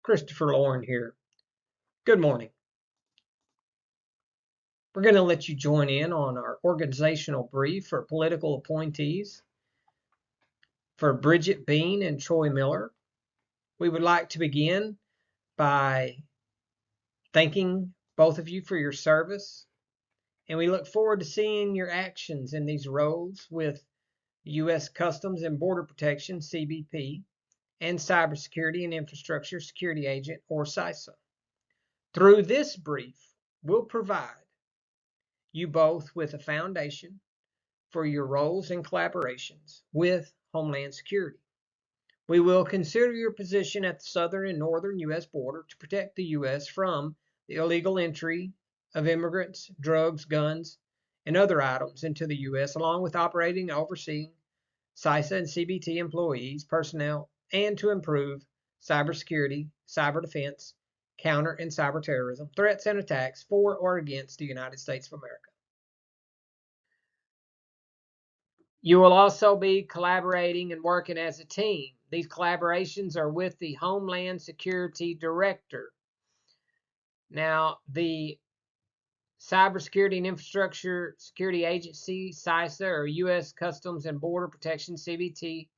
Kristopher Lorren here. Good morning. We're going to let you join in on our organizational brief for political appointees for Bridget Bean and Troy Miller. We would like to begin by thanking both of you for your service, and we look forward to seeing your actions in these roles with U.S. Customs and Border Protection, CBP, and Cybersecurity and Infrastructure Security Agent, or CISA. Through this brief, we'll provide you both with a foundation for your roles and collaborations with Homeland Security. We will consider your position at the southern and northern U.S. border to protect the U.S. from the illegal entry of immigrants, drugs, guns, and other items into the U.S., along with operating and overseeing CISA and CBT employees, personnel, and to improve cybersecurity, cyber defense, counter and cyber terrorism, threats and attacks for or against the United States of America. You will also be collaborating and working as a team. These collaborations are with the Homeland Security Director. Now, the Cybersecurity and Infrastructure Security Agency, CISA, or U.S. Customs and Border Protection, CBT,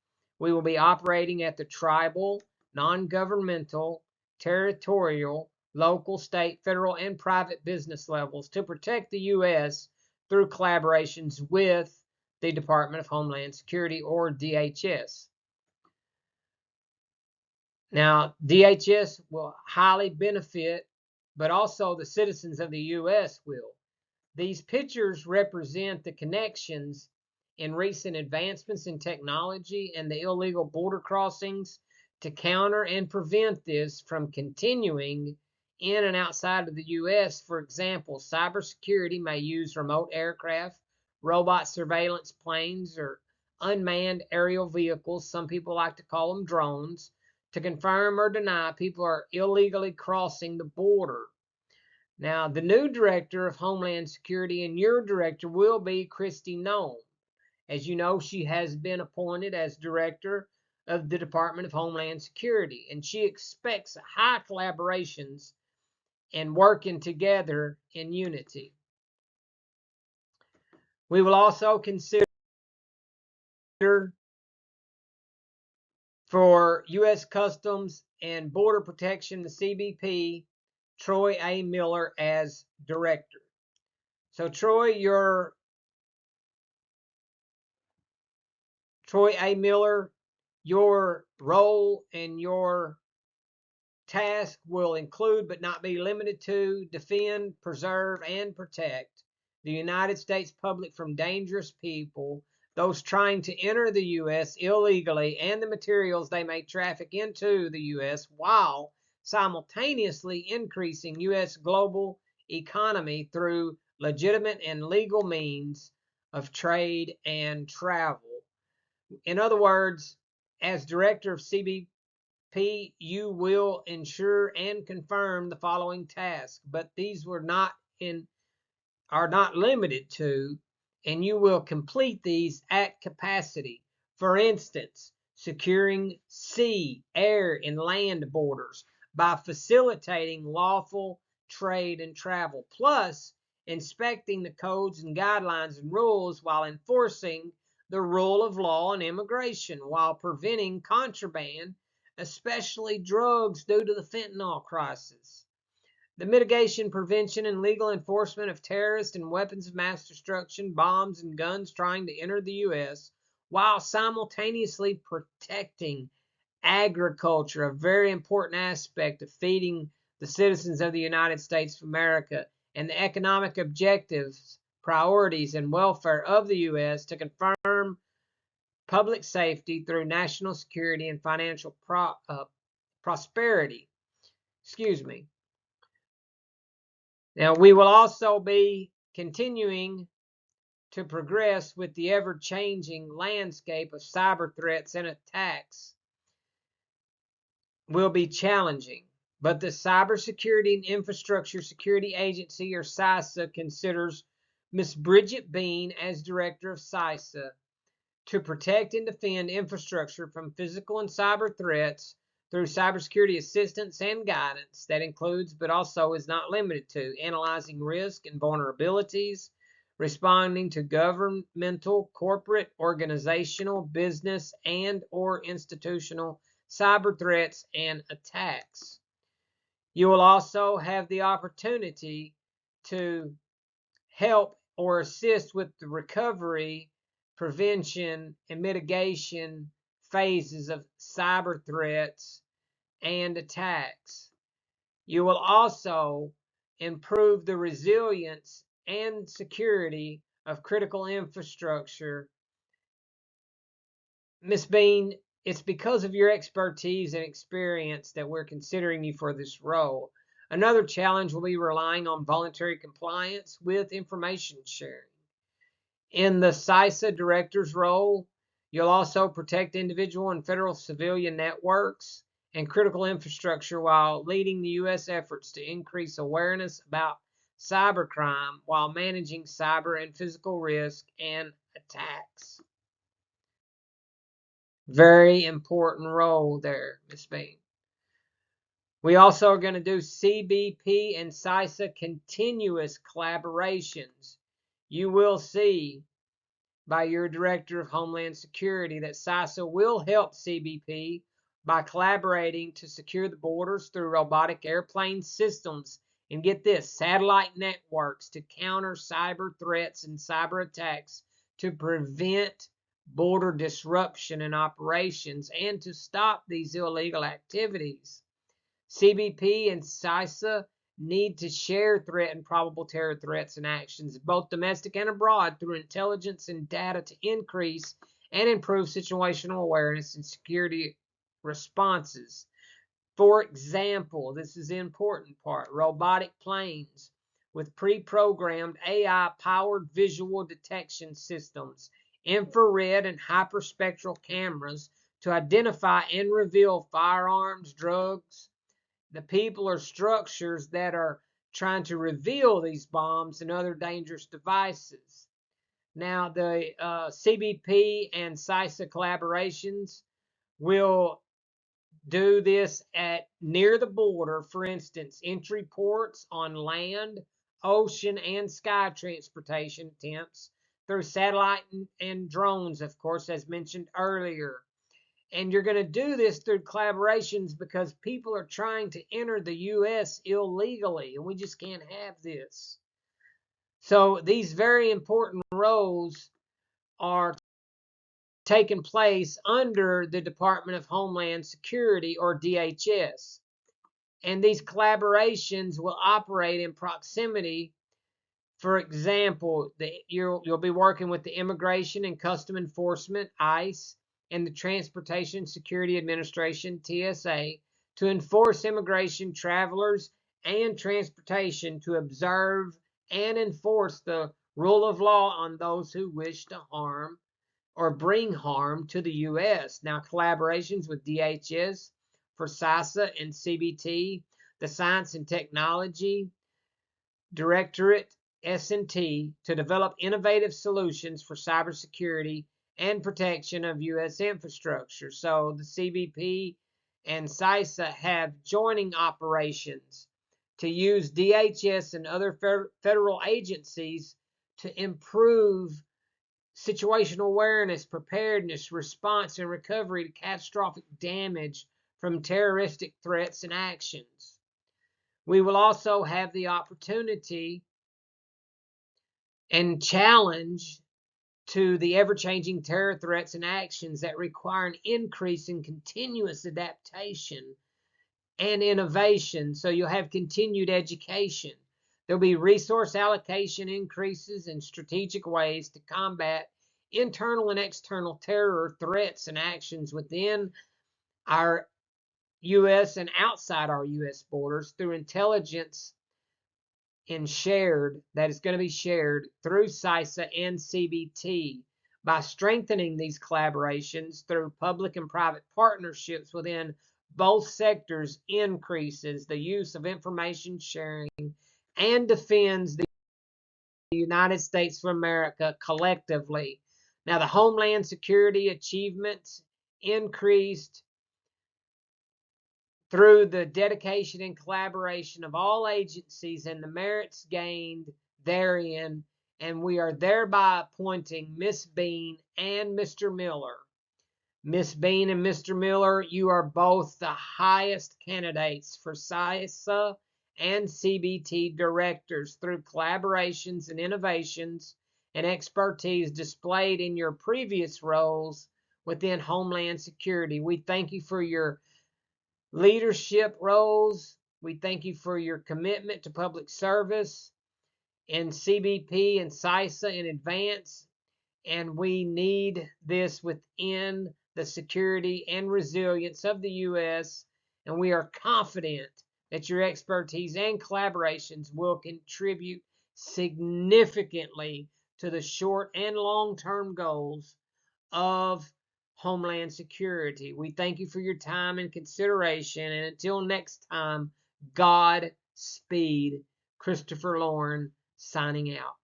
we will be operating at the tribal, non-governmental, territorial, local, state, federal, and private business levels to protect the U.S. through collaborations with the Department of Homeland Security, or DHS. Now, DHS will highly benefit, but also the citizens of the U.S. will. These pictures represent the connections in recent advancements in technology and the illegal border crossings to counter and prevent this from continuing in and outside of the U.S. For example, cybersecurity may use remote aircraft, robot surveillance planes, or unmanned aerial vehicles, some people like to call them drones, to confirm or deny people are illegally crossing the border. Now, the new director of Homeland Security and your director will be Kristi Noem. As you know, she has been appointed as director of the Department of Homeland Security, and she expects high collaborations and working together in unity. We will also consider for U.S. Customs and Border Protection, the CBP, Troy A. Miller as director. So Troy A. Miller, your role and your task will include, but not be limited to, defend, preserve, and protect the United States public from dangerous people, those trying to enter the U.S. illegally, and the materials they may traffic into the U.S. while simultaneously increasing U.S. global economy through legitimate and legal means of trade and travel. In other words, as director of CBP, you will ensure and confirm the following tasks, but these are not limited to, and you will complete these at capacity. For instance, securing sea, air, and land borders by facilitating lawful trade and travel, plus inspecting the codes and guidelines and rules while enforcing the rule of law and immigration, while preventing contraband, especially drugs, due to the fentanyl crisis. The mitigation, prevention, and legal enforcement of terrorists and weapons of mass destruction, bombs, and guns trying to enter the U.S., while simultaneously protecting agriculture, a very important aspect of feeding the citizens of the United States of America, and the economic objectives, priorities, and welfare of the U.S. to confirm public safety through national security and financial prosperity. Now, we will also be continuing to progress with the ever-changing landscape of cyber threats and attacks. Will be challenging, but the Cybersecurity and Infrastructure Security Agency, or CISA, considers Ms. Bridget Bean as director of CISA to protect and defend infrastructure from physical and cyber threats through cybersecurity assistance and guidance that includes, but also is not limited to, analyzing risk and vulnerabilities, responding to governmental, corporate, organizational, business, and/or institutional cyber threats and attacks. You will also have the opportunity to help or assist with the recovery, prevention, and mitigation phases of cyber threats and attacks. You will also improve the resilience and security of critical infrastructure. Ms. Bean, it's because of your expertise and experience that we're considering you for this role. Another challenge will be relying on voluntary compliance with information sharing. In the CISA director's role, you'll also protect individual and federal civilian networks and critical infrastructure while leading the U.S. efforts to increase awareness about cybercrime while managing cyber and physical risk and attacks. Very important role there, Ms. Bean. We also are going to do CBP and CISA continuous collaborations. You will see by your Director of Homeland Security that CISA will help CBP by collaborating to secure the borders through robotic airplane systems and, get this, satellite networks to counter cyber threats and cyber attacks to prevent border disruption in operations and to stop these illegal activities. CBP and CISA need to share threat and probable terror threats and actions, both domestic and abroad, through intelligence and data to increase and improve situational awareness and security responses. For example, this is the important part, robotic planes with pre-programmed AI-powered visual detection systems, infrared and hyperspectral cameras to identify and reveal firearms, drugs, the people or structures that are trying to reveal these bombs and other dangerous devices. Now, the CBP and CISA collaborations will do this at near the border, for instance, entry ports on land, ocean, and sky transportation attempts through satellite and drones, of course, as mentioned earlier. And you're going to do this through collaborations because people are trying to enter the U.S. illegally, and we just can't have this. So these very important roles are taking place under the Department of Homeland Security, or DHS. And these collaborations will operate in proximity. For example, you'll be working with the Immigration and Custom Enforcement, ICE, and the Transportation Security Administration, TSA, to enforce immigration, travelers, and transportation, to observe and enforce the rule of law on those who wish to harm or bring harm to the U.S. Now, collaborations with DHS for CISA and CBT, the Science and Technology Directorate, S&T, to develop innovative solutions for cybersecurity and protection of U.S. infrastructure. So the CBP and CISA have joining operations to use DHS and other federal agencies to improve situational awareness, preparedness, response, and recovery to catastrophic damage from terroristic threats and actions. We will also have the opportunity and challenge to the ever-changing terror threats and actions that require an increase in continuous adaptation and innovation. So you'll have continued education. There'll be resource allocation increases in strategic ways to combat internal and external terror threats and actions within our U.S. and outside our U.S. borders through intelligence that is going to be shared through CISA and CBT. By strengthening these collaborations through public and private partnerships within both sectors, increases the use of information sharing and defends the United States of America collectively. Now, the Homeland Security achievements increased through the dedication and collaboration of all agencies and the merits gained therein, and we are thereby appointing Miss Bean and Mr. Miller. Miss Bean and Mr. Miller, you are both the highest candidates for CISA and CBT directors through collaborations and innovations and expertise displayed in your previous roles within Homeland Security. We thank you for your leadership roles. We thank you for your commitment to public service in CBP and CISA in advance. And we need this within the security and resilience of the U.S. And we are confident that your expertise and collaborations will contribute significantly to the short and long-term goals of Homeland Security. We thank you for your time and consideration. And until next time, Godspeed. Kristopher Lorren signing out.